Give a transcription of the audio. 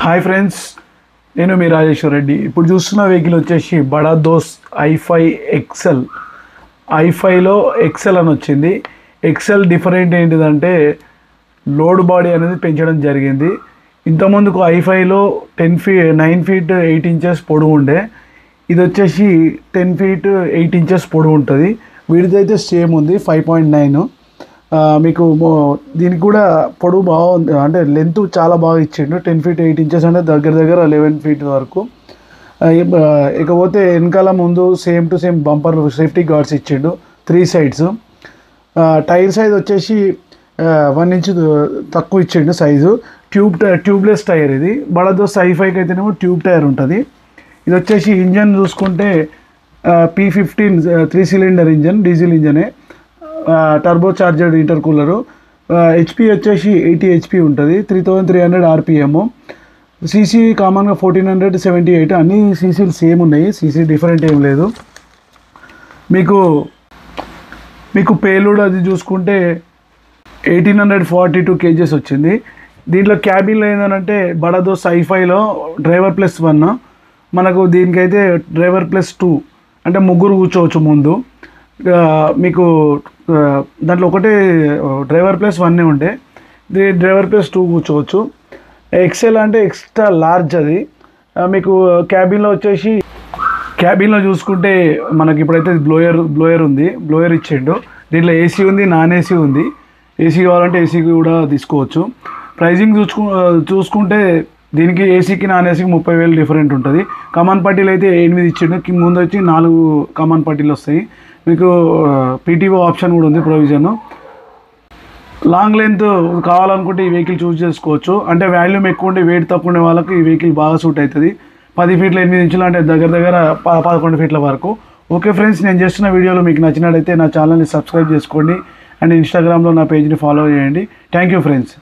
Hi friends, నేను మీ రాజేశ్వర్ రెడ్డి. ఇప్పుడు చూస్తున్న వెహికల్ వచ్చేసి బడా దోస్ i5 ఎక్సెల్. i5లో ఎక్సెల్ అని వచ్చింది. ఎక్సెల్ డిఫరెంట్ ఏంటిదంటే లోడ్ బాడీ అనేది పెంచడం జరిగింది. ఇంతకుముందుకు i5లో 9 feet 8 inches పొడవు ఉండే, ఇది వచ్చేసి 10 feet 8 inches పొడవు ఉంటుంది. వీటిదైతే సేమ్ ఉంది 5.9. మీకు దీనికి కూడా పొడవు బాగుంది, అంటే లెంత్ చాలా బాగా ఇచ్చిండు. 10 feet 8 inches అంటే దగ్గర 11 feet వరకు. ఇకపోతే వెనకాల ముందు same to same bumper safety guards ఇచ్చిండు 3 sides. టైర్ సైజ్ వచ్చేసి 1 inch తక్కువ ఇచ్చిండు సైజు. ట్యూబ్లెస్ టైర్ ఇది. బడా దోస్త్ i5కి అయితేనేమో ట్యూబ్ టైర్ ఉంటుంది. ఇది వచ్చేసి ఇంజన్ చూసుకుంటే P15 3 cylinder ఇంజన్, డీజిల్ ఇంజనే, turbo charged intercooler. HP వచ్చేసి 80 HP ఉంటుంది, 3300 RPM. సీసీ కామన్గా 1478. అన్ని సీసీలు సేమ్ ఉన్నాయి, సీసీ డిఫరెంట్ ఏం లేదు. మీకు పేలోడ్ అది చూసుకుంటే 1842 kgs వచ్చింది. దీంట్లో క్యాబిన్లో ఏంటంటే బడా దోస్త్ i5లో డ్రైవర్ +1, మనకు దీనికైతే డ్రైవర్ +2, అంటే ముగ్గురు కూర్చోవచ్చు ముందు. మీకు దాంట్లో ఒకటే డ్రైవర్ +1 ఉండే, ఇది డ్రైవర్ +2 కూర్చోవచ్చు. ఎక్సెల్ అంటే ఎక్స్ట్రా లార్జ్ అది. మీకు క్యాబిన్లో వచ్చేసి క్యాబిన్లో చూసుకుంటే మనకి ఇప్పుడైతే బ్లోయర్ ఉంది, బ్లోయర్ ఇచ్చిండు. దీంట్లో ఏసీ ఉంది, నాన్ ఏసీ ఉంది. ఏసీ కావాలంటే ఏసీ కూడా తీసుకోవచ్చు. ప్రైజింగ్ చూసుకుంటే దీనికి ఏసీకి నాన్ ఏసీకి 30,000 డిఫరెంట్ ఉంటుంది. కమాన్ పట్టీలు అయితే 8 ఇచ్చిండు, ముందు వచ్చి 4 కమాన్ పట్టీలు వస్తాయి. మీకు పీటీఓ ఆప్షన్ కూడా ఉంది, ప్రొవిజన్. లాంగ్ లెంత్ కావాలనుకుంటే ఈ వెహికల్ చూస్ చేసుకోవచ్చు. అంటే వాల్యూమ్ ఎక్కువ ఉండే, వెయిట్ తక్కువ ఉండే వాళ్ళకి ఈ వెహికల్ బాగా సూట్ అవుతుంది. 10 feet 8 inches అంటే దగ్గర 11 feet వరకు. ఓకే ఫ్రెండ్స్, నేను చేస్తున్న వీడియోలు మీకు నచ్చినట్టయితే నా ఛానల్ని సబ్స్క్రైబ్ చేసుకోండి అండ్ ఇన్స్టాగ్రామ్లో నా పేజ్ని ఫాలో చేయండి. Thank you friends.